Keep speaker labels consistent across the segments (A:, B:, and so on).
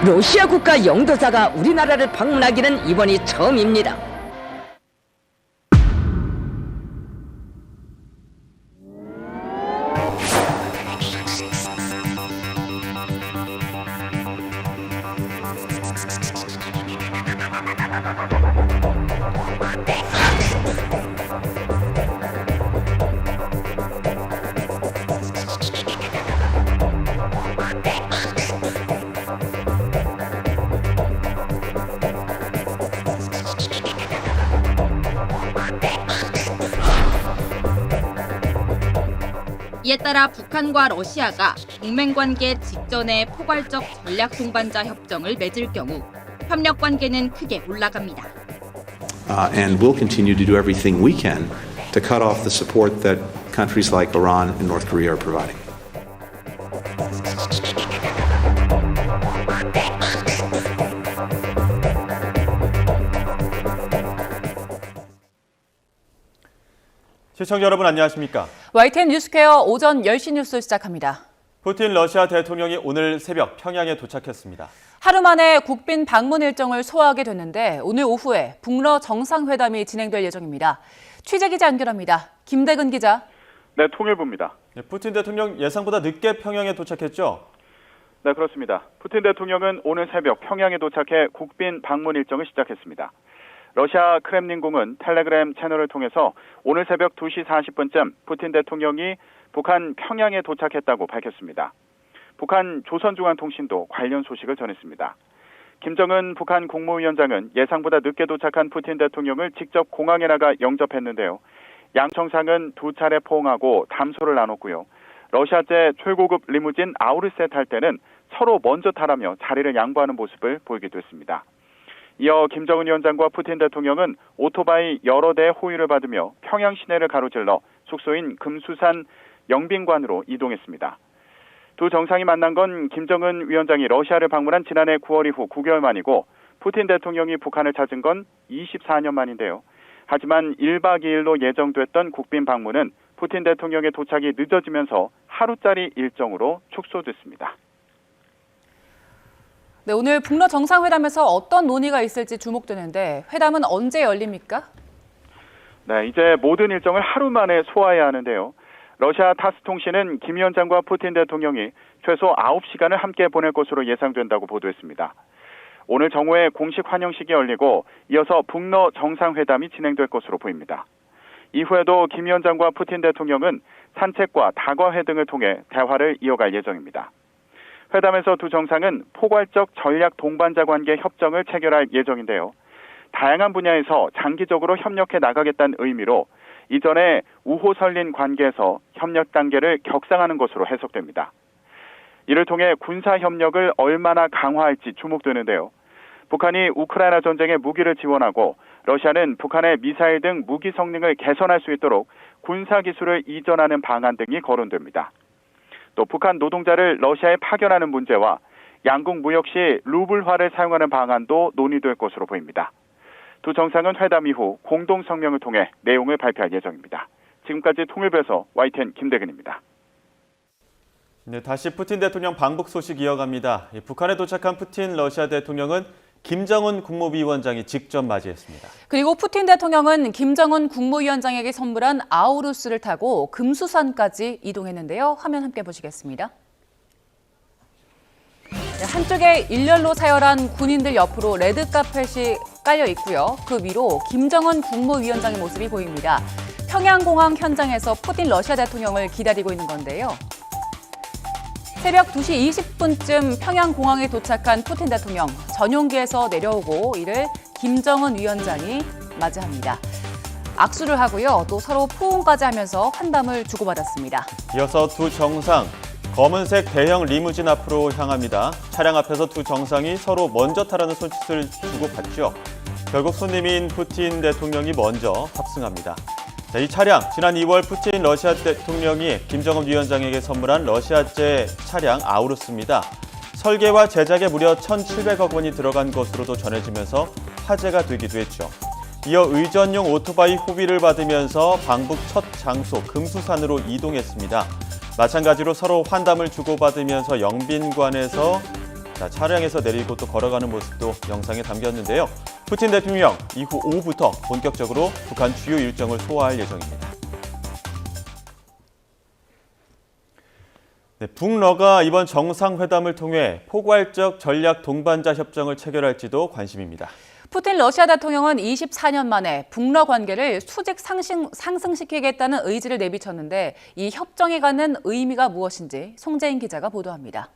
A: 러시아 국가 영도사가 우리나라를 방문하기는 이번이 처음입니다.
B: 이에 따라 북한과 러시아가 동맹관계 직전에 포괄적 전략 동반자 협정을 맺을 경우 협력 관계는 크게 올라갑니다.
C: And we'll continue to do everything we can to cut off the support that countries like Iran and North Korea are providing.
D: 시청자 여러분 안녕하십니까?
E: YTN 뉴스퀘어 오전 10시 뉴스 시작합니다.
D: 푸틴 러시아 대통령이 오늘 새벽 평양에 도착했습니다.
E: 하루 만에 국빈 방문 일정을 소화하게 됐는데 오늘 오후에 북러 정상회담이 진행될 예정입니다. 취재기자 연결합니다. 김대근 기자.
F: 네, 통일부입니다.
D: 푸틴 대통령 예상보다 늦게 평양에 도착했죠?
F: 네, 그렇습니다. 푸틴 대통령은 오늘 새벽 평양에 도착해 국빈 방문 일정을 시작했습니다. 러시아 크렘린궁은 텔레그램 채널을 통해서 오늘 새벽 2시 40분쯤 푸틴 대통령이 북한 평양에 도착했다고 밝혔습니다. 북한 조선중앙통신도 관련 소식을 전했습니다. 김정은 북한 국무위원장은 예상보다 늦게 도착한 푸틴 대통령을 직접 공항에 나가 영접했는데요. 양 정상은 두 차례 포옹하고 담소를 나눴고요. 러시아제 최고급 리무진 아우르스에 탈 때는 서로 먼저 타라며 자리를 양보하는 모습을 보이기도 했습니다. 이어 김정은 위원장과 푸틴 대통령은 오토바이 여러 대의 호의를 받으며 평양 시내를 가로질러 숙소인 금수산 영빈관으로 이동했습니다. 두 정상이 만난 건 김정은 위원장이 러시아를 방문한 지난해 9월 이후 9개월 만이고 푸틴 대통령이 북한을 찾은 건 24년 만인데요. 하지만 1박 2일로 예정됐던 국빈 방문은 푸틴 대통령의 도착이 늦어지면서 하루짜리 일정으로 축소됐습니다.
E: 네, 오늘 북러 정상회담에서 어떤 논의가 있을지 주목되는데 회담은 언제 열립니까?
F: 네, 이제 모든 일정을 하루 만에 소화해야 하는데요. 러시아 타스 통신은 김 위원장과 푸틴 대통령이 최소 9시간을 함께 보낼 것으로 예상된다고 보도했습니다. 오늘 정오에 공식 환영식이 열리고 이어서 북러 정상회담이 진행될 것으로 보입니다. 이후에도 김 위원장과 푸틴 대통령은 산책과 다과회 등을 통해 대화를 이어갈 예정입니다. 회담에서 두 정상은 포괄적 전략 동반자 관계 협정을 체결할 예정인데요. 다양한 분야에서 장기적으로 협력해 나가겠다는 의미로 이전에 우호설린 관계에서 협력 단계를 격상하는 것으로 해석됩니다. 이를 통해 군사 협력을 얼마나 강화할지 주목되는데요. 북한이 우크라이나 전쟁에 무기를 지원하고 러시아는 북한의 미사일 등 무기 성능을 개선할 수 있도록 군사 기술을 이전하는 방안 등이 거론됩니다. 또 북한 노동자를 러시아에 파견하는 문제와 양국 무역 시 루블화를 사용하는 방안도 논의될 것으로 보입니다. 두 정상은 회담 이후 공동 성명을 통해 내용을 발표할 예정입니다. 지금까지 통일부에서 YTN 김대근입니다.
D: 네, 다시 푸틴 대통령 방북 소식 이어갑니다. 북한에 도착한 푸틴 러시아 대통령은 김정은 국무위원장이 직접 맞이했습니다.
E: 그리고 푸틴 대통령은 김정은 국무위원장에게 선물한 아우루스를 타고 금수산까지 이동했는데요. 화면 함께 보시겠습니다. 한쪽에 일렬로 서열한 군인들 옆으로 레드카펫이 깔려 있고요. 그 위로 김정은 국무위원장의 모습이 보입니다. 평양공항 현장에서 푸틴 러시아 대통령을 기다리고 있는 건데요. 새벽 2시 20분쯤 평양공항에 도착한 푸틴 대통령, 전용기에서 내려오고 이를 김정은 위원장이 맞이합니다. 악수를 하고요. 또 서로 포옹까지 하면서 환담을 주고받았습니다.
D: 이어서 두 정상, 검은색 대형 리무진 앞으로 향합니다. 차량 앞에서 두 정상이 서로 먼저 타라는 손짓을 주고받죠. 결국 손님인 푸틴 대통령이 먼저 탑승합니다. 자, 이 차량, 지난 2월 푸틴 러시아 대통령이 김정은 위원장에게 선물한 러시아제 차량 아우루스입니다. 설계와 제작에 무려 1,700억 원이 들어간 것으로도 전해지면서 화제가 되기도 했죠. 이어 의전용 오토바이 호비를 받으면서 방북 첫 장소 금수산으로 이동했습니다. 마찬가지로 서로 환담을 주고받으면서 영빈관에서 자, 차량에서 내리고 또 걸어가는 모습도 영상에 담겼는데요. 푸틴 대통령 이후 오후부터 본격적으로 북한 주요 일정을 소화할 예정입니다. 네, 북러가 이번 정상회담을 통해 포괄적 전략 동반자 협정을 체결할지도 관심입니다.
E: 푸틴 러시아 대통령은 24년 만에 북러 관계를 수직 상승시키겠다는 의지를 내비쳤는데 이 협정에 갖는 의미가 무엇인지 송재인 기자가 보도합니다.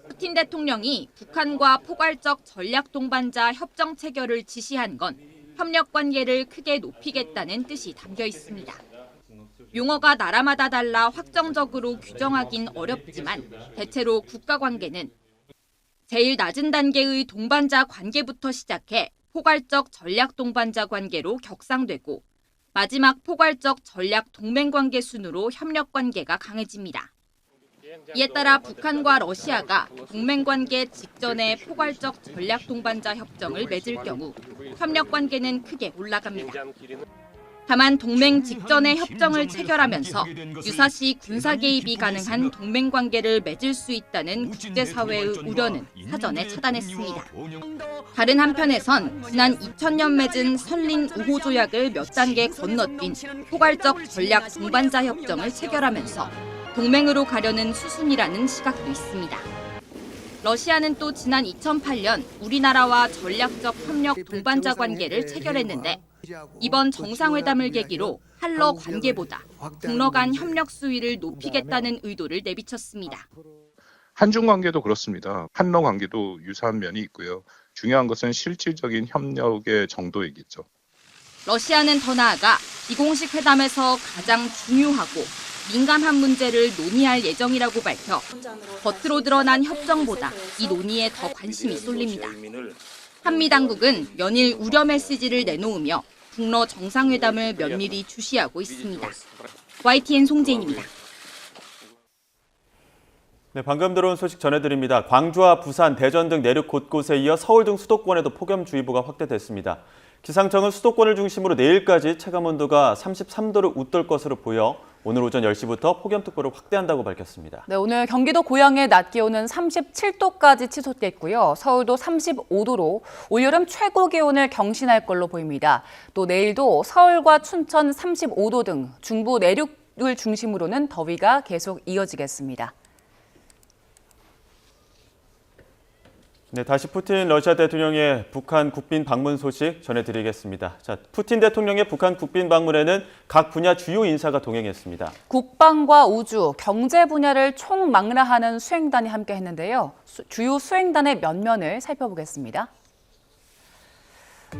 B: 푸틴 대통령이 북한과 포괄적 전략 동반자 협정 체결을 지시한 건 협력 관계를 크게 높이겠다는 뜻이 담겨 있습니다. 용어가 나라마다 달라 확정적으로 규정하긴 어렵지만 대체로 국가 관계는 제일 낮은 단계의 동반자 관계부터 시작해 포괄적 전략 동반자 관계로 격상되고 마지막 포괄적 전략 동맹 관계 순으로 협력 관계가 강해집니다. 이에 따라 북한과 러시아가 동맹 관계 직전에 포괄적 전략 동반자 협정을 맺을 경우 협력 관계는 크게 올라갑니다. 다만 동맹 직전에 협정을 체결하면서 유사시 군사 개입이 가능한 동맹 관계를 맺을 수 있다는 국제사회의 우려는 사전에 차단했습니다. 다른 한편에선 지난 2000년 맺은 설린 우호 조약을 몇 단계 건너뛴 포괄적 전략 동반자 협정을 체결하면서 동맹으로 가려는 수순이라는 시각도 있습니다. 러시아는 또 지난 2008년 우리나라와 전략적 협력 동반자 관계를 체결했는데 이번 정상회담을 계기로 한러 관계보다 북러 간 협력 수위를 높이겠다는 의도를 내비쳤습니다.
G: 한중 관계도 그렇습니다. 한러 관계도 유사한 면이 있고요. 중요한 것은 실질적인 협력의 정도이겠죠.
B: 러시아는 더 나아가 비공식 회담에서 가장 중요하고 민감한 문제를 논의할 예정이라고 밝혀 겉으로 드러난 협정보다 이 논의에 더 관심이 쏠립니다. 한미 당국은 연일 우려 메시지를 내놓으며 북러 정상회담을 면밀히 주시하고 있습니다. YTN 송재인입니다.
D: 네, 방금 들어온 소식 전해드립니다. 광주와 부산, 대전 등 내륙 곳곳에 이어 서울 등 수도권에도 폭염주의보가 확대됐습니다. 기상청은 수도권을 중심으로 내일까지 체감온도가 33도를 웃돌 것으로 보여 오늘 오전 10시부터 폭염특보를 확대한다고 밝혔습니다.
E: 네, 오늘 경기도 고양의 낮 기온은 37도까지 치솟겠고요. 서울도 35도로 올여름 최고 기온을 경신할 걸로 보입니다. 또 내일도 서울과 춘천 35도 등 중부 내륙을 중심으로는 더위가 계속 이어지겠습니다.
D: 네, 다시 푸틴 러시아 대통령의 북한 국빈 방문 소식 전해드리겠습니다. 자, 푸틴 대통령의 북한 국빈 방문에는 각 분야 주요 인사가 동행했습니다.
E: 국방과 우주, 경제 분야를 총망라하는 수행단이 함께했는데요. 주요 수행단의 면면을 살펴보겠습니다.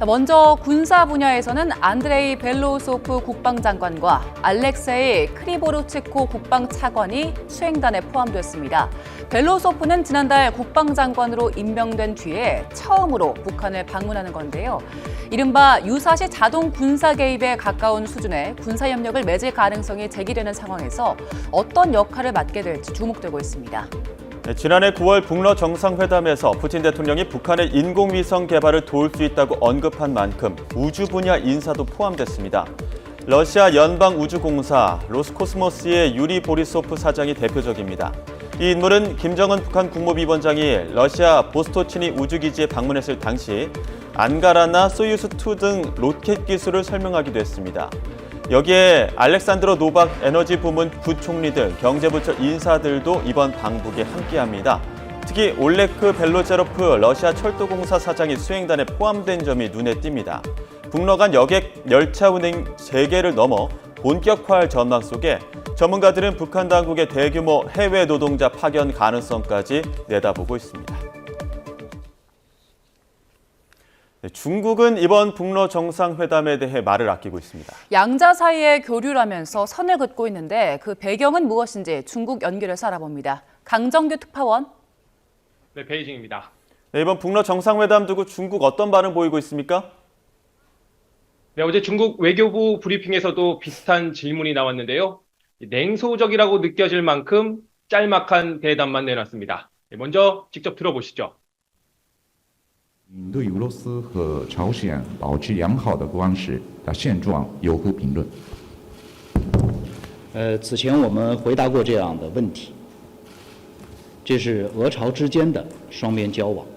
E: 먼저 군사 분야에서는 안드레이 벨로우소프 국방장관과 알렉세이 크리보르치코 국방차관이 수행단에 포함됐습니다. 벨로우소프는 지난달 국방장관으로 임명된 뒤에 처음으로 북한을 방문하는 건데요. 이른바 유사시 자동 군사 개입에 가까운 수준의 군사협력을 맺을 가능성이 제기되는 상황에서 어떤 역할을 맡게 될지 주목되고 있습니다.
D: 네, 지난해 9월 북러 정상회담에서 푸틴 대통령이 북한의 인공위성 개발을 도울 수 있다고 언급한 만큼 우주 분야 인사도 포함됐습니다. 러시아 연방우주공사 로스코스모스의 유리 보리소프 사장이 대표적입니다. 이 인물은 김정은 북한 국무위원장이 러시아 보스토치니 우주기지에 방문했을 당시 안가라나 소유스2 등 로켓 기술을 설명하기도 했습니다. 여기에 알렉산드로 노박 에너지 부문 부총리 등 경제부처 인사들도 이번 방북에 함께합니다. 특히 올레크 벨로제로프 러시아 철도공사 사장이 수행단에 포함된 점이 눈에 띕니다. 북러 간 여객 열차 운행 재개를 넘어 본격화할 전망 속에 전문가들은 북한 당국의 대규모 해외 노동자 파견 가능성까지 내다보고 있습니다. 중국은 이번 북러 정상회담에 대해 말을 아끼고 있습니다.
E: 양자 사이에 교류라면서 선을 긋고 있는데 그 배경은 무엇인지 중국 연결해서 알아봅니다. 강정규 특파원.
H: 네, 베이징입니다.
D: 네, 이번 북러 정상회담 두고 중국 어떤 반응 보이고 있습니까?
H: 네, 어제 중국 외교부 브리핑에서도 비슷한 질문이 나왔는데요. 냉소적이라고 느껴질 만큼 짤막한 대답만 내놨습니다. 먼저 직접 들어보시죠.
I: 对俄罗斯和朝鲜保持良好的关系的现状有何评论？
J: 此前我们回答过这样的问题。这是俄朝之间的双边交往。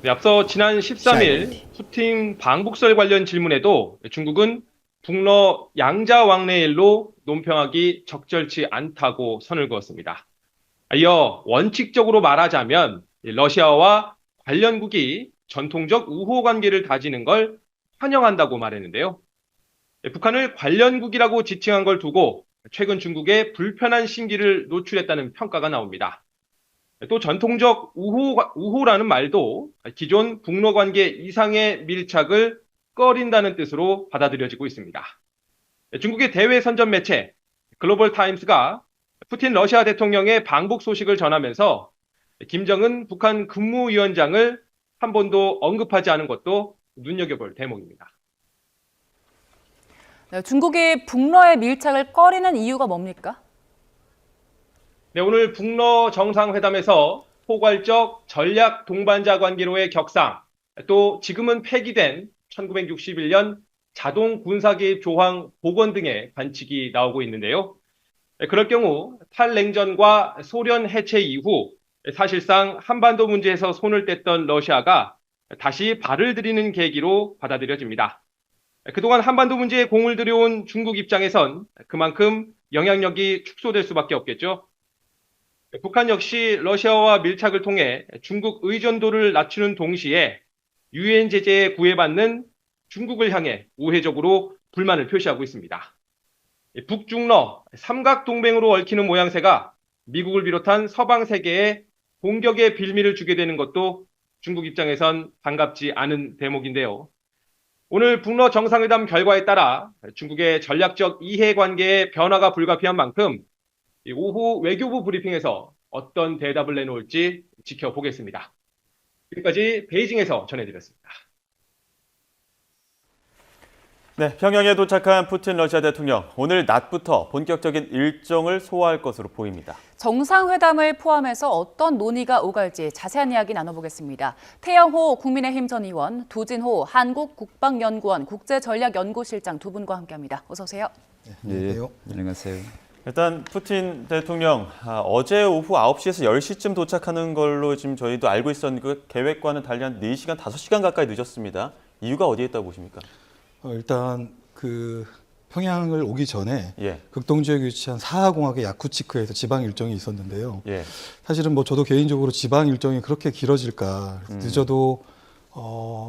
H: 네, 앞서 지난 13일 푸틴 방북설 관련 질문에도 중국은 북러 양자 왕래일로 논평하기 적절치 않다고 선을 그었습니다. 이어 원칙적으로 말하자면 러시아와 관련국이 전통적 우호 관계를 다지는 걸 환영한다고 말했는데요. 북한을 관련국이라고 지칭한 걸 두고 최근 중국에 불편한 심기를 노출했다는 평가가 나옵니다. 또 전통적 우호라는 말도 기존 북러 관계 이상의 밀착을 꺼린다는 뜻으로 받아들여지고 있습니다. 중국의 대외 선전 매체 글로벌 타임스가 푸틴 러시아 대통령의 방북 소식을 전하면서 김정은 북한 국무위원장을 한 번도 언급하지 않은 것도 눈여겨볼 대목입니다.
E: 네, 중국이 북러의 밀착을 꺼리는 이유가 뭡니까?
H: 네, 오늘 북러 정상회담에서 포괄적 전략 동반자 관계로의 격상, 또 지금은 폐기된 1961년 자동 군사 개입 조항 복원 등의 관측이 나오고 있는데요. 그럴 경우 탈냉전과 소련 해체 이후 사실상 한반도 문제에서 손을 뗐던 러시아가 다시 발을 들이는 계기로 받아들여집니다. 그동안 한반도 문제에 공을 들여온 중국 입장에선 그만큼 영향력이 축소될 수밖에 없겠죠. 북한 역시 러시아와 밀착을 통해 중국 의존도를 낮추는 동시에 유엔 제재에 구애받는 중국을 향해 우회적으로 불만을 표시하고 있습니다. 북중러 삼각동맹으로 얽히는 모양새가 미국을 비롯한 서방 세계에 공격의 빌미를 주게 되는 것도 중국 입장에선 반갑지 않은 대목인데요. 오늘 북러 정상회담 결과에 따라 중국의 전략적 이해관계에 변화가 불가피한 만큼 오후 외교부 브리핑에서 어떤 대답을 내놓을지 지켜보겠습니다. 지금까지 베이징에서 전해드렸습니다.
D: 네, 평양에 도착한 푸틴 러시아 대통령. 오늘 낮부터 본격적인 일정을 소화할 것으로 보입니다.
E: 정상회담을 포함해서 어떤 논의가 오갈지 자세한 이야기 나눠보겠습니다. 태영호 국민의힘 전 의원, 두진호 한국국방연구원 국제전략연구실장 두 분과 함께합니다. 어서 오세요.
K: 네, 안녕하세요.
D: 일단 푸틴 대통령 어제 오후 9시에서 10시쯤 도착하는 걸로 지금 저희도 알고 있었는데 그 계획과는 달리 한 4시간, 5시간 가까이 늦었습니다. 이유가 어디에 있다고 보십니까?
K: 일단 그 평양을 오기 전에 극동 지역에 위치한 사하공학의 야쿠츠크에서 지방 일정이 있었는데요. 사실은 뭐 저도 개인적으로 지방 일정이 그렇게 길어질까 늦어도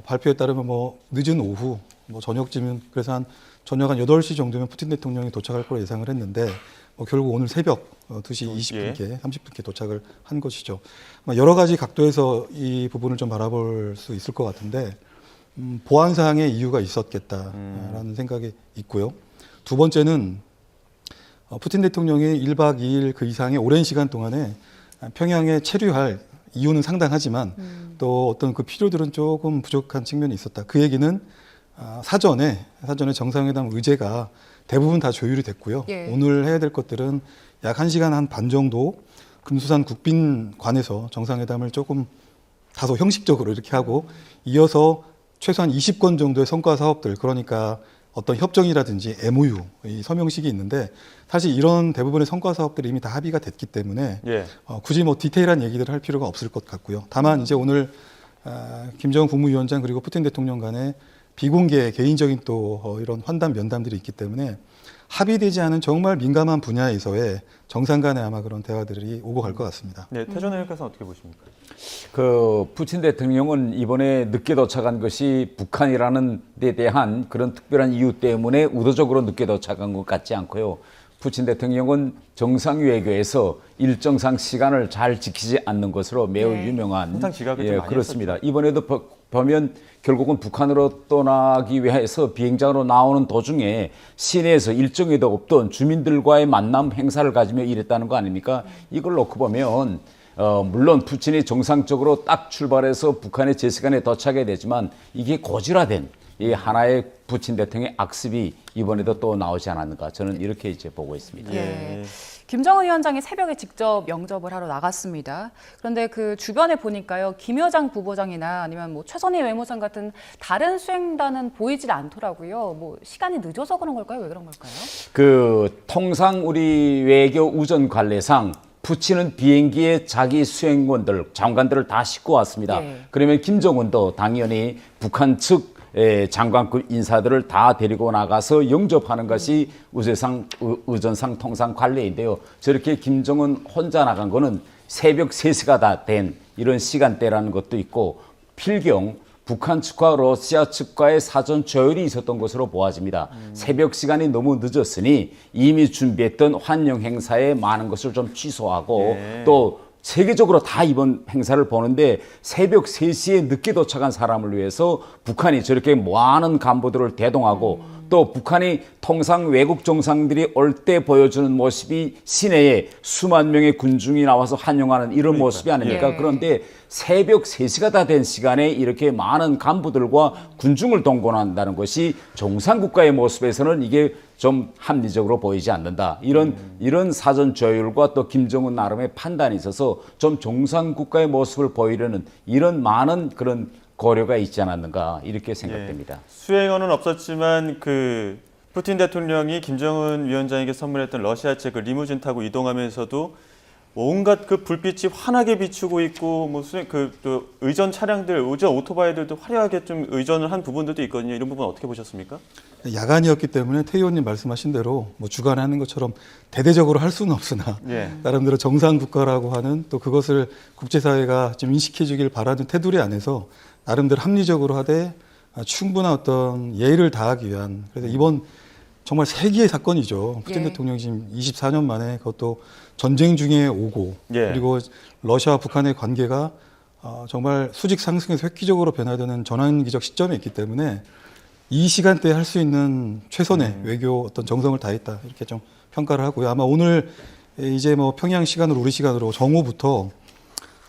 K: 발표에 따르면 뭐 늦은 오후 뭐 저녁쯤은 그래서 한 저녁 한 8시 정도면 푸틴 대통령이 도착할 거로 예상을 했는데 결국 오늘 새벽 2시 20분께 30분께 도착을 한 것이죠. 여러 가지 각도에서 이 부분을 좀 바라볼 수 있을 것 같은데 보안상의 이유가 있었겠다라는 생각이 있고요. 두 번째는 푸틴 대통령이 1박 2일 그 이상의 오랜 시간 동안에 평양에 체류할 이유는 상당하지만 또 어떤 그 필요들은 조금 부족한 측면이 있었다. 그 얘기는 사전에 정상회담 의제가 대부분 다 조율이 됐고요. 오늘 해야 될 것들은 약 1시간 한 반 정도 금수산 국빈관에서 정상회담을 조금 다소 형식적으로 이렇게 하고 이어서 최소한 20건 정도의 성과 사업들, 그러니까 어떤 협정이라든지 MOU, 이 서명식이 있는데 사실 이런 대부분의 성과 사업들이 이미 다 합의가 됐기 때문에 굳이 뭐 디테일한 얘기들을 할 필요가 없을 것 같고요. 다만 이제 오늘 김정은 국무위원장 그리고 푸틴 대통령 간에 비공개 개인적인 또 이런 환담 면담들이 있기 때문에 합의되지 않은 정말 민감한 분야에서의 정상 간의 아마 그런 대화들이 오고 갈 것 같습니다.
D: 네, 태전 의원께서는 어떻게 보십니까?
L: 그 푸틴 대통령은 이번에 늦게 도착한 것이 북한이라는 데 대한 그런 특별한 이유 때문에 의도적으로 늦게 도착한 것 같지 않고요. 푸틴 대통령은 정상 외교에서 일정상 시간을 잘 지키지 않는 것으로 매우 유명한.
D: 항상 지각을 좀 많이
L: 그렇습니다. 했었죠. 이번에도 보면 결국은 북한으로 떠나기 위해서 비행장으로 나오는 도중에 시내에서 일정에도 없던 주민들과의 만남 행사를 가지며 일했다는 거 아닙니까? 이걸 놓고 보면 물론 푸틴이 정상적으로 딱 출발해서 북한의 제 시간에 도착해야 되지만 이게 고질화된 이 하나의 푸틴 대통령의 악습이 이번에도 또 나오지 않았는가 저는 이렇게 이제 보고 있습니다.
E: 김정은 위원장이 새벽에 직접 영접을 하러 나갔습니다. 그런데 그 주변에 보니까요, 김여장 부부장이나 아니면 뭐 최선희 외무상 같은 다른 수행단은 보이질 않더라고요. 뭐 시간이 늦어서 그런 걸까요? 왜 그런 걸까요?
L: 그 통상 우리 외교 우선 관례상 푸틴은 비행기에 자기 수행원들, 장관들을 다 싣고 왔습니다. 그러면 김정은도 당연히 북한 측 장관급 인사들을 다 데리고 나가서 영접하는 것이 의전상 통상 관례인데요. 저렇게 김정은 혼자 나간 거는 새벽 3시가 다 된 이런 시간대라는 것도 있고 필경 북한 측과 러시아 측과의 사전 조율이 있었던 것으로 보아집니다. 새벽 시간이 너무 늦었으니 이미 준비했던 환영 행사에 많은 것을 좀 취소하고 또 세계적으로 다 이번 행사를 보는데 새벽 3시에 늦게 도착한 사람을 위해서 북한이 저렇게 많은 간부들을 대동하고 또 북한이 통상 외국 정상들이 올 때 보여주는 모습이 시내에 수만 명의 군중이 나와서 환영하는 이런 모습이 아닙니까? 그런데 새벽 3시가 다 된 시간에 이렇게 많은 간부들과 군중을 동원한다는 것이 정상국가의 모습에서는 이게 좀 합리적으로 보이지 않는다. 이런 사전 조율과 또 김정은 나름의 판단이 있어서 좀 정상국가의 모습을 보이려는 이런 많은 그런 고려가 있지 않았는가 이렇게 생각됩니다.
D: 수행원은 없었지만 그 푸틴 대통령이 김정은 위원장에게 선물했던 러시아제 그 리무진 타고 이동하면서도 온갖 그 불빛이 환하게 비추고 있고 뭐 또 의전 차량들, 의전 오토바이들도 화려하게 좀 의전을 한 부분들도 있거든요. 이런 부분 어떻게 보셨습니까?
K: 야간이었기 때문에 태 의원님 말씀하신 대로 뭐 주간에 하는 것처럼 대대적으로 할 수는 없으나 나름대로 정상 국가라고 하는 또 그것을 국제사회가 좀 인식해 주길 바라는 테두리 안에서 나름대로 합리적으로 하되 충분한 어떤 예의를 다하기 위한 그래서 이번 정말 세기의 사건이죠. 푸틴 대통령이 지금 24년 만에 그것도 전쟁 중에 오고 그리고 러시아와 북한의 관계가 정말 수직 상승에서 획기적으로 변화되는 전환기적 시점에 있기 때문에 이 시간대에 할 수 있는 최선의 외교 어떤 정성을 다했다 이렇게 좀 평가를 하고요. 아마 오늘 이제 뭐 평양 시간으로 우리 시간으로 정오부터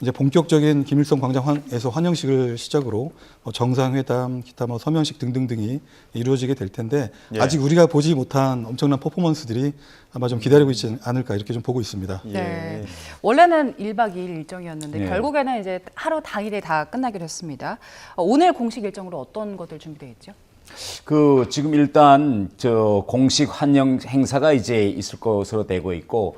K: 이제 본격적인 김일성 광장에서 환영식을 시작으로 정상회담, 기타 뭐 서명식 등등등이 이루어지게 될 텐데 아직 우리가 보지 못한 엄청난 퍼포먼스들이 아마 좀 기다리고 있지 않을까 이렇게 좀 보고 있습니다.
E: 네. 원래는 1박 2일 일정이었는데 결국에는 이제 하루 당일에 다 끝나기로 했습니다. 오늘 공식 일정으로 어떤 것들 준비되어 있죠?
L: 지금 일단 공식 환영 행사가 이제 있을 것으로 되고 있고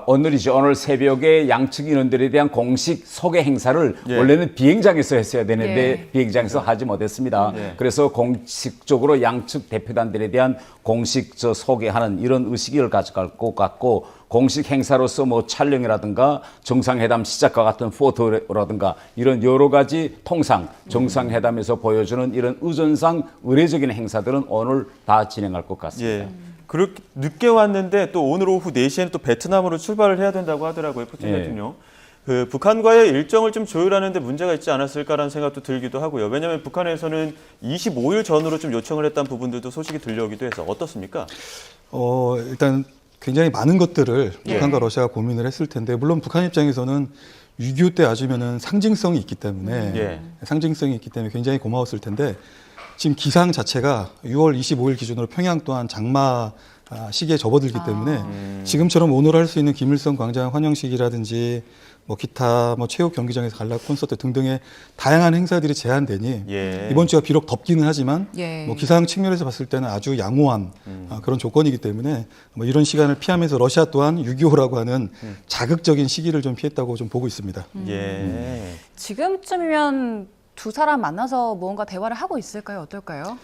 L: 오늘이죠. 오늘 새벽에 양측 인원들에 대한 공식 소개 행사를 원래는 비행장에서 했어야 되는데 비행장에서 하지 못했습니다. 그래서 공식적으로 양측 대표단들에 대한 공식 소개하는 이런 의식을 가져갈 것 같고 공식 행사로서 뭐 촬영이라든가 정상회담 시작과 같은 포토라든가 이런 여러 가지 통상 정상회담에서 보여주는 이런 의전상 의례적인 행사들은 오늘 다 진행할 것 같습니다.
D: 그렇게 늦게 왔는데 또 오늘 오후 4시에는 또 베트남으로 출발을 해야 된다고 하더라고요, 푸틴 대통령. 그 북한과의 일정을 좀 조율하는 데 문제가 있지 않았을까라는 생각도 들기도 하고요. 왜냐하면 북한에서는 25일 전으로 좀 요청을 했다는 부분들도 소식이 들려오기도 해서 어떻습니까?
K: 일단 굉장히 많은 것들을 북한과 러시아가 고민을 했을 텐데 물론 북한 입장에서는 6.25 때 아주면은 상징성이 있기 때문에 굉장히 고마웠을 텐데 지금 기상 자체가 6월 25일 기준으로 평양 또한 장마 시기에 접어들기 때문에 지금처럼 오늘 할 수 있는 김일성 광장 환영식이라든지 뭐 기타 뭐 체육 경기장에서 갈라 콘서트 등등의 다양한 행사들이 제한되니 이번 주가 비록 덥기는 하지만 뭐 기상 측면에서 봤을 때는 아주 양호한 그런 조건이기 때문에 뭐 이런 시간을 피하면서 러시아 또한 6.25라고 하는 자극적인 시기를 좀 피했다고 좀 보고 있습니다.
E: 지금쯤이면 두 사람 만나서 무언가 대화를 하고 있을까요? 어떨까요?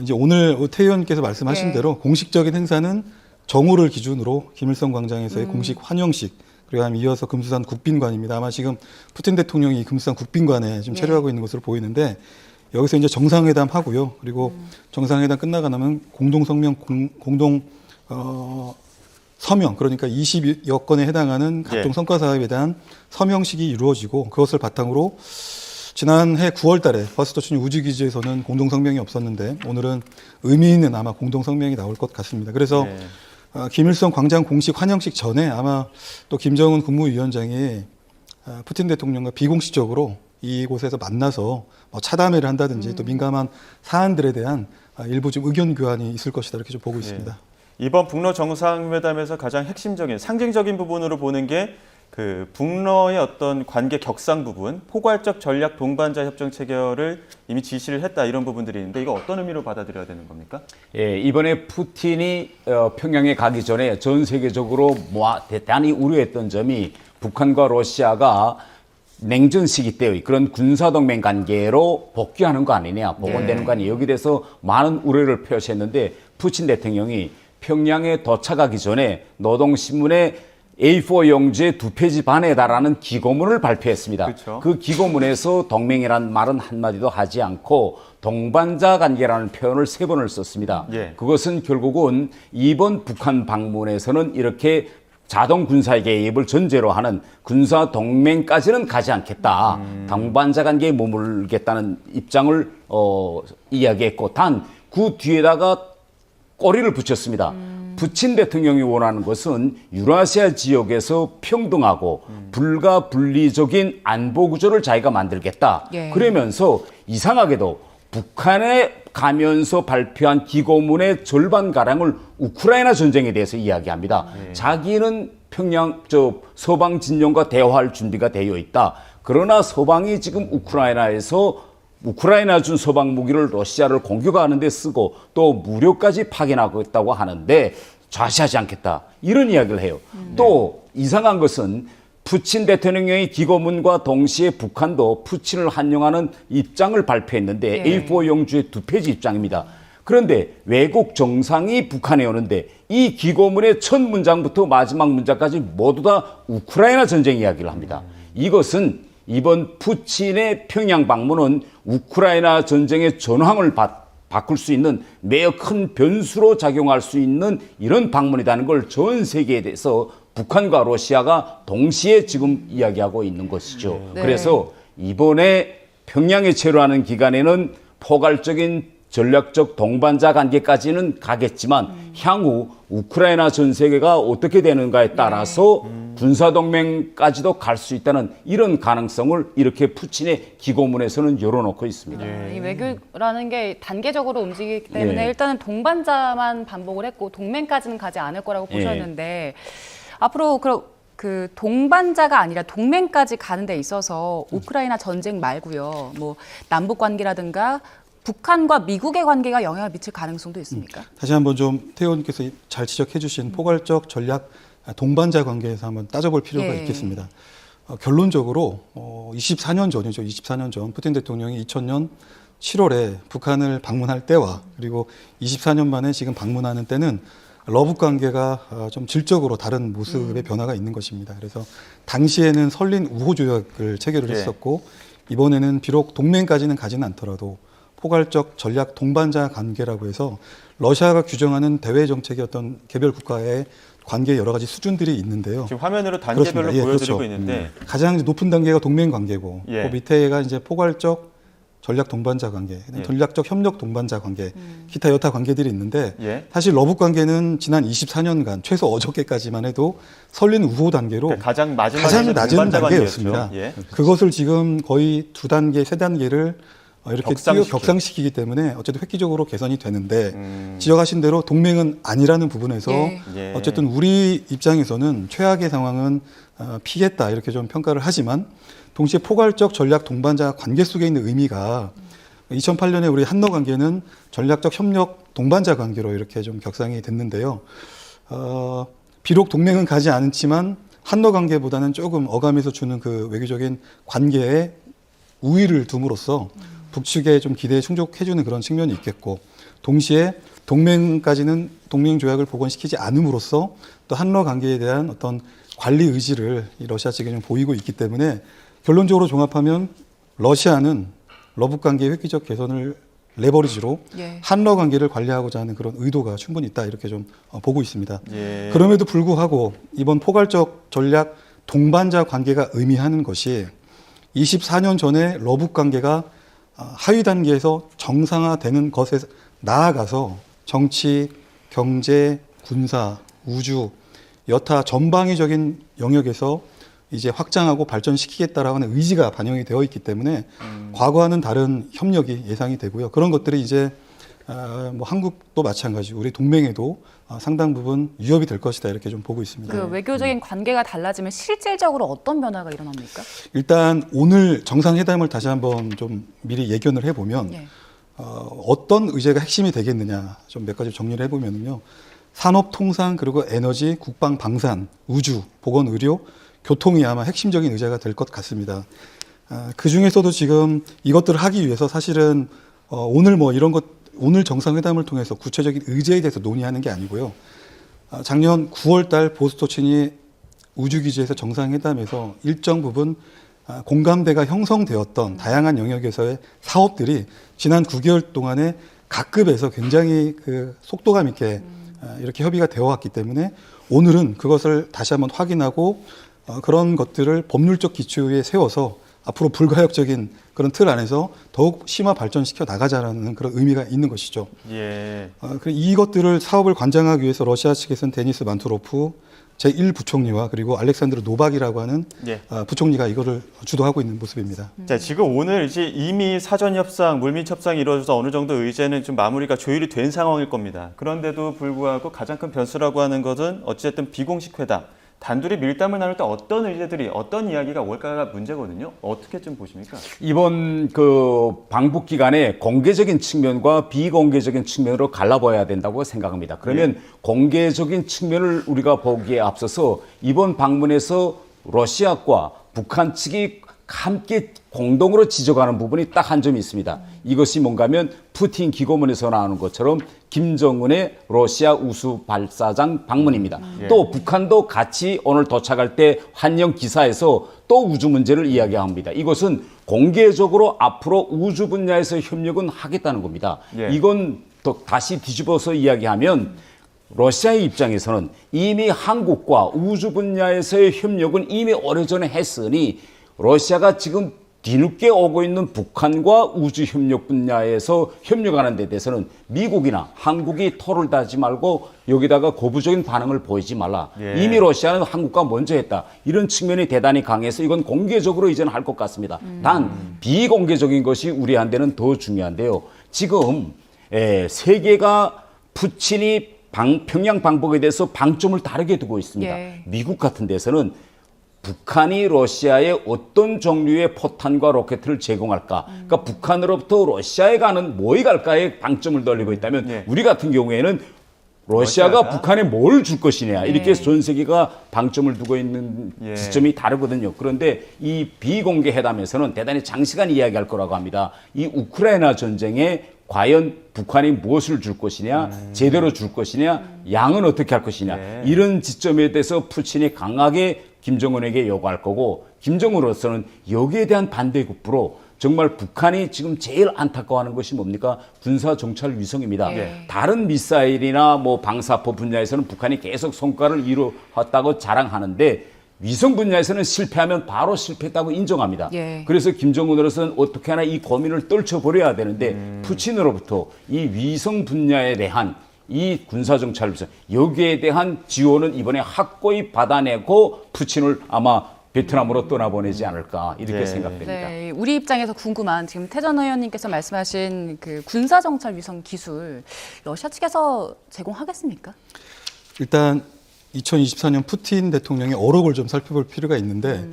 K: 이제 오늘 태 의원께서 말씀하신 대로 공식적인 행사는 정오를 기준으로 김일성 광장에서의 공식 환영식 그리고 이어서 금수산 국빈관입니다. 아마 지금 푸틴 대통령이 금수산 국빈관에 지금 체류하고 있는 것으로 보이는데 여기서 이제 정상회담 하고요. 그리고 정상회담 끝나고 나면 공동 서명 그러니까 20여 건에 해당하는 각종 성과 사업에 대한 서명식이 이루어지고 그것을 바탕으로 지난해 9월 달에 버스터춘 우주기지에서는 공동성명이 없었는데 오늘은 의미 있는 아마 공동성명이 나올 것 같습니다. 그래서 김일성 광장 공식 환영식 전에 아마 또 김정은 국무위원장이 푸틴 대통령과 비공식적으로 이곳에서 만나서 뭐 차담회를 한다든지 또 민감한 사안들에 대한 일부 좀 의견 교환이 있을 것이다 이렇게 좀 보고 있습니다.
D: 이번 북러 정상회담에서 가장 핵심적인 상징적인 부분으로 보는 게 그 북러의 어떤 관계 격상 부분, 포괄적 전략 동반자 협정 체결을 이미 지시를 했다 이런 부분들이 있는데 이거 어떤 의미로 받아들여야 되는 겁니까?
L: 예, 이번에 푸틴이 평양에 가기 전에 전 세계적으로 대단히 우려했던 점이 북한과 러시아가 냉전 시기 때의 그런 군사동맹 관계로 복귀하는 거 아니냐, 복원되는 거 아니냐. 여기 대해서 많은 우려를 표시했는데 푸틴 대통령이 평양에 도착하기 전에 노동신문에 A4 용지의 2페이지 반에 달하는 기고문을 발표했습니다.
D: 그렇죠.
L: 그 기고문에서 동맹이라는 말은 한마디도 하지 않고 동반자 관계라는 표현을 3번을 썼습니다.
D: 예.
L: 그것은 결국은 이번 북한 방문에서는 이렇게 자동 군사 개입을 전제로 하는 군사 동맹까지는 가지 않겠다. 동반자 관계에 머물겠다는 입장을 이야기했고 단 그 뒤에다가 꼬리를 붙였습니다. 푸틴 대통령이 원하는 것은 유라시아 지역에서 평등하고 불가분리적인 안보 구조를 자기가 만들겠다.
E: 예.
L: 그러면서 이상하게도 북한에 가면서 발표한 기고문의 절반가량을 우크라이나 전쟁에 대해서 이야기합니다. 자기는 평양 서방 진영과 대화할 준비가 되어 있다. 그러나 서방이 지금 우크라이나에서 우크라이나 준 서방 무기를 러시아를 공격하는 데 쓰고 또 무력까지 파견하고 있다고 하는데 좌시하지 않겠다. 이런 이야기를 해요. 또 이상한 것은 푸틴 대통령의 기고문과 동시에 북한도 푸틴을 환영하는 입장을 발표했는데 A4 용지의 2페이지 입장입니다. 그런데 외국 정상이 북한에 오는데 이 기고문의 첫 문장부터 마지막 문장까지 모두 다 우크라이나 전쟁 이야기를 합니다. 이것은 이번 푸틴의 평양 방문은 우크라이나 전쟁의 전황을 바꿀 수 있는 매우 큰 변수로 작용할 수 있는 이런 방문이라는 걸 전 세계에 대해서 북한과 러시아가 동시에 지금 이야기하고 있는 것이죠.
E: 네.
L: 그래서 이번에 평양에 체류하는 기간에는 포괄적인 전략적 동반자 관계까지는 가겠지만 향후 우크라이나 전 세계가 어떻게 되는가에 따라서 군사동맹까지도 갈 수 있다는 이런 가능성을 이렇게 푸틴의 기고문에서는 열어놓고 있습니다.
E: 이 외교라는 게 단계적으로 움직이기 때문에 일단은 동반자만 반복을 했고 동맹까지는 가지 않을 거라고 보셨는데 앞으로 그 동반자가 아니라 동맹까지 가는 데 있어서 우크라이나 전쟁 말고요. 뭐 남북 관계라든가 북한과 미국의 관계가 영향을 미칠 가능성도 있습니까?
K: 다시 한번 좀 태호 의원께서 잘 지적해 주신 포괄적 전략 동반자 관계에서 한번 따져볼 필요가 있겠습니다. 결론적으로 24년 전이죠. 24년 전 푸틴 대통령이 2000년 7월에 북한을 방문할 때와 그리고 24년 만에 지금 방문하는 때는 러북 관계가 좀 질적으로 다른 모습의 변화가 있는 것입니다. 그래서 당시에는 설린 우호 조약을 체결을 했었고 이번에는 비록 동맹까지는 가지는 않더라도 포괄적 전략 동반자 관계라고 해서 러시아가 규정하는 대외 정책의 어떤 개별 국가의 관계 여러 가지 수준들이 있는데요.
D: 지금 화면으로 단계별로 보여드리고
K: 그렇죠.
D: 있는데
K: 가장 높은 단계가 동맹 관계고 그 밑에가 이제 포괄적 전략 동반자 관계, 전략적 협력 동반자 관계, 기타 여타 관계들이 있는데 사실 러북 관계는 지난 24년간 최소 어저께까지만 해도 설린 우호 단계로
D: 가장
K: 낮은 단계였습니다. 그것을 지금 거의 2단계, 3단계를 이렇게 격상시키기 때문에 어쨌든 획기적으로 개선이 되는데 지적하신 대로 동맹은 아니라는 부분에서 어쨌든 우리 입장에서는 최악의 상황은 피했다 이렇게 좀 평가를 하지만 동시에 포괄적 전략 동반자 관계 속에 있는 의미가 2008년에 우리 한러 관계는 전략적 협력 동반자 관계로 이렇게 좀 격상이 됐는데요. 비록 동맹은 가지 않지만 한러 관계보다는 조금 어감에서 주는 그 외교적인 관계에 우위를 둠으로써 북측에 좀 기대에 충족해주는 그런 측면이 있겠고 동시에 동맹까지는 동맹 조약을 복원시키지 않음으로써 또 한러 관계에 대한 어떤 관리 의지를 이 러시아 측에 좀 보이고 있기 때문에 결론적으로 종합하면 러시아는 러북 관계의 획기적 개선을 레버리지로 한러 관계를 관리하고자 하는 그런 의도가 충분히 있다 이렇게 좀 보고 있습니다. 그럼에도 불구하고 이번 포괄적 전략 동반자 관계가 의미하는 것이 24년 전에 러북 관계가 하위 단계에서 정상화되는 것에 나아가서 정치, 경제, 군사, 우주, 여타 전방위적인 영역에서 이제 확장하고 발전시키겠다라고 하는 의지가 반영이 되어 있기 때문에 과거와는 다른 협력이 예상이 되고요. 그런 것들이 이제 뭐 한국도 마찬가지고 우리 동맹에도 상당 부분 위협이 될 것이다 이렇게 좀 보고 있습니다.
E: 그 외교적인 관계가 달라지면 실질적으로 어떤 변화가 일어납니까?
K: 일단 오늘 정상회담을 다시 한번 좀 미리 예견을 해보면 어떤 의제가 핵심이 되겠느냐 좀 몇 가지 정리를 해보면요. 산업, 통상, 그리고 에너지, 국방, 방산, 우주, 보건, 의료, 교통이 아마 핵심적인 의제가 될 것 같습니다. 그 중에서도 지금 이것들을 하기 위해서 사실은 오늘 뭐 이런 것 오늘 정상회담을 통해서 구체적인 의제에 대해서 논의하는 게 아니고요. 작년 9월 달 보스토친이 우주기지에서 정상회담에서 일정 부분 공감대가 형성되었던 다양한 영역에서의 사업들이 지난 9개월 동안에 각급에서 굉장히 그 속도감 있게 이렇게 협의가 되어 왔기 때문에 오늘은 그것을 다시 한번 확인하고 그런 것들을 법률적 기초 위에 세워서 앞으로 불가역적인 그런 틀 안에서 더욱 심화 발전시켜 나가자라는 그런 의미가 있는 것이죠.
D: 예.
K: 이것들을 사업을 관장하기 위해서 러시아 측에서는 데니스 만투로프 제1부총리와 그리고 알렉산드르 노박이라고 하는 부총리가 이거를 주도하고 있는 모습입니다.
D: 자, 지금 오늘 이제 이미 사전 협상, 물밑 협상이 이루어져서 어느 정도 의제는 좀 마무리가 조율이 된 상황일 겁니다. 그런데도 불구하고 가장 큰 변수라고 하는 것은 어쨌든 비공식 회담. 단둘이 밀담을 나눌 때 어떤 의제들이 어떤 이야기가 올까가 문제거든요. 어떻게 좀 보십니까?
L: 이번 그 방북 기간에 공개적인 측면과 비공개적인 측면으로 갈라봐야 된다고 생각합니다. 그러면 공개적인 측면을 우리가 보기에 앞서서 이번 방문에서 러시아과 북한 측이 함께 공동으로 지적하는 부분이 딱 한 점이 있습니다. 이것이 뭔가 하면 푸틴 기고문에서 나오는 것처럼 김정은의 러시아 우수 발사장 방문입니다. 또 북한도 같이 오늘 도착할 때 환영 기사에서 또 우주 문제를 이야기합니다. 이것은 공개적으로 앞으로 우주 분야에서 협력은 하겠다는 겁니다. 이건 또 다시 뒤집어서 이야기하면 러시아의 입장에서는 이미 한국과 우주 분야에서의 협력은 이미 오래전에 했으니 러시아가 지금 뒤늦게 오고 있는 북한과 우주 협력 분야에서 협력하는 데 대해서는 미국이나 한국이 토를 다지 말고 여기다가 고부적인 반응을 보이지 말라. 이미 러시아는 한국과 먼저 했다. 이런 측면이 대단히 강해서 이건 공개적으로 이제는 할 것 같습니다. 단 비공개적인 것이 우리한테는 더 중요한데요. 지금 세계가 푸틴이 평양 방북에 대해서 방점을 다르게 두고 있습니다. 미국 같은 데서는 북한이 러시아에 어떤 종류의 포탄과 로켓을 제공할까? 그러니까 북한으로부터 러시아에 가는 뭐에 갈까에 방점을 돌리고 있다면 우리 같은 경우에는 러시아가 북한에 뭘 줄 것이냐 이렇게 전 세계가 방점을 두고 있는 지점이 다르거든요. 그런데 이 비공개 회담에서는 대단히 장시간 이야기할 거라고 합니다. 이 우크라이나 전쟁에 과연 북한이 무엇을 줄 것이냐, 제대로 줄 것이냐, 양은 어떻게 할 것이냐 이런 지점에 대해서 푸틴이 강하게 김정은에게 요구할 거고 김정은으로서는 여기에 대한 반대급부로 정말 북한이 지금 제일 안타까워하는 것이 뭡니까? 군사 정찰 위성입니다. 다른 미사일이나 뭐 방사포 분야에서는 북한이 계속 성과를 이루었다고 자랑하는데 위성 분야에서는 실패하면 바로 실패했다고 인정합니다. 그래서 김정은으로서는 어떻게 하나 이 고민을 떨쳐버려야 되는데 푸틴으로부터 이 위성 분야에 대한 이 군사정찰 위성 여기에 대한 지원은 이번에 확고히 받아내고 푸틴을 아마 베트남으로 떠나보내지 않을까 이렇게 생각됩니다.
E: 네, 우리 입장에서 궁금한 지금 태전 의원님께서 말씀하신 그 군사정찰 위성 기술 러시아 측에서 제공하겠습니까?
K: 일단 2024년 푸틴 대통령의 어록을 좀 살펴볼 필요가 있는데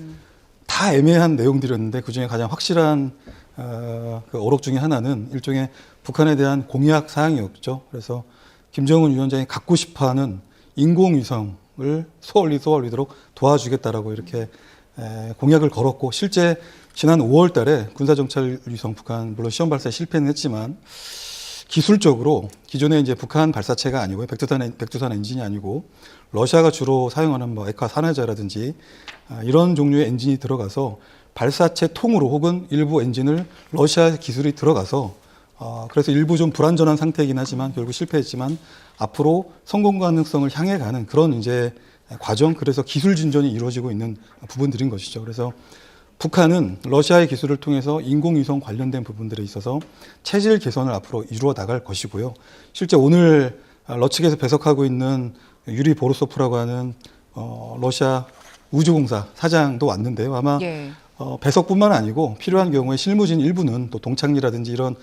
K: 다 애매한 내용들이었는데 그중에 가장 확실한 그 어록 중에 하나는 일종의 북한에 대한 공약 사항이었죠. 그래서 김정은 위원장이 갖고 싶어하는 인공위성을 쏘아올리도록 도와주겠다라고 이렇게 공약을 걸었고 실제 지난 5월 달에 군사정찰 위성 북한 물론 시험 발사에 실패는 했지만 기술적으로 기존에 이제 북한 발사체가 아니고요. 백두산 엔진이 아니고 러시아가 주로 사용하는 뭐 에카 산화제라든지 이런 종류의 엔진이 들어가서 발사체 통으로 혹은 일부 엔진을 러시아 기술이 들어가서 그래서 일부 좀 불안전한 상태이긴 하지만 결국 실패했지만 앞으로 성공 가능성을 향해 가는 그런 이제 과정 그래서 기술 진전이 이루어지고 있는 부분들인 것이죠. 그래서 북한은 러시아의 기술을 통해서 인공위성 관련된 부분들에 있어서 체질 개선을 앞으로 이루어 나갈 것이고요. 실제 오늘 러측에서 배석하고 있는 유리 보로소프라고 하는 러시아 우주공사 사장도 왔는데요. 아마 배석뿐만 아니고 필요한 경우에 실무진 일부는 또 동창리라든지 이런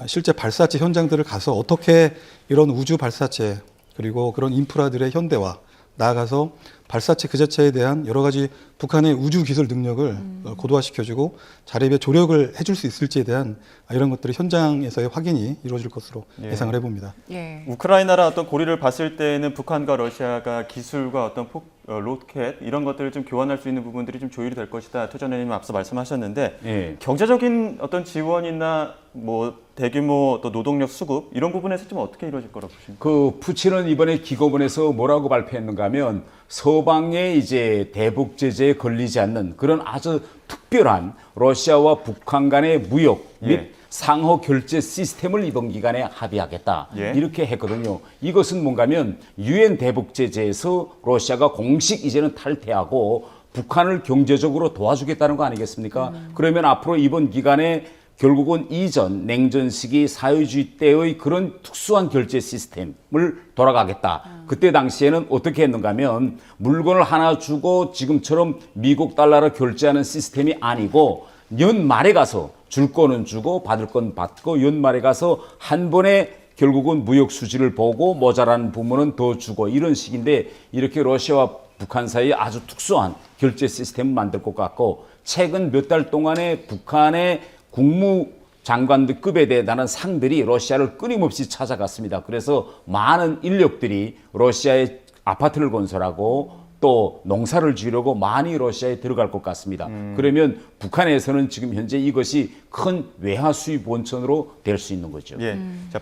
K: 실제 발사체 현장들을 가서 어떻게 이런 우주 발사체 그리고 그런 인프라들의 현대화, 나아가서 발사체 그 자체에 대한 여러 가지 북한의 우주 기술 능력을 고도화시켜주고 자립에 조력을 해줄 수 있을지에 대한 이런 것들이 현장에서의 확인이 이루어질 것으로 예상을 해봅니다.
D: 우크라이나라 어떤 고리를 봤을 때는 북한과 러시아가 기술과 어떤 로켓 이런 것들을 좀 교환할 수 있는 부분들이 좀 조율이 될 것이다. 최 전 의원님 앞서 말씀하셨는데 경제적인 어떤 지원이나 뭐 대규모 또 노동력 수급 이런 부분에서 좀 어떻게 이루어질 거라고 보십니까?
L: 그 푸틴은 이번에 기고문에서 뭐라고 발표했는가 하면 서방의 이제 대북 제재에 걸리지 않는 그런 아주 특별한 러시아와 북한 간의 무역 및 상호 결제 시스템을 이번 기간에 합의하겠다. 이렇게 했거든요. 이것은 뭔가면 유엔 대북 제재에서 러시아가 공식 이제는 탈퇴하고 북한을 경제적으로 도와주겠다는 거 아니겠습니까? 그러면 앞으로 이번 기간에 결국은 이전 냉전 시기 사회주의 때의 그런 특수한 결제 시스템을 돌아가겠다. 그때 당시에는 어떻게 했는가 하면 물건을 하나 주고 지금처럼 미국 달러로 결제하는 시스템이 아니고 연말에 가서 줄 거는 주고 받을 건 받고 연말에 가서 한 번에 결국은 무역 수지를 보고 모자란 부분은 더 주고 이런 식인데 이렇게 러시아와 북한 사이에 아주 특수한 결제 시스템을 만들 것 같고 최근 몇 달 동안에 북한의 국무장관급에 대한 상들이 러시아를 끊임없이 찾아갔습니다. 그래서 많은 인력들이 러시아에 아파트를 건설하고 또 농사를 지으려고 많이 러시아에 들어갈 것 같습니다. 그러면 북한에서는 지금 현재 이것이 큰 외화 수입 원천으로 될 수 있는 거죠.
D: 자.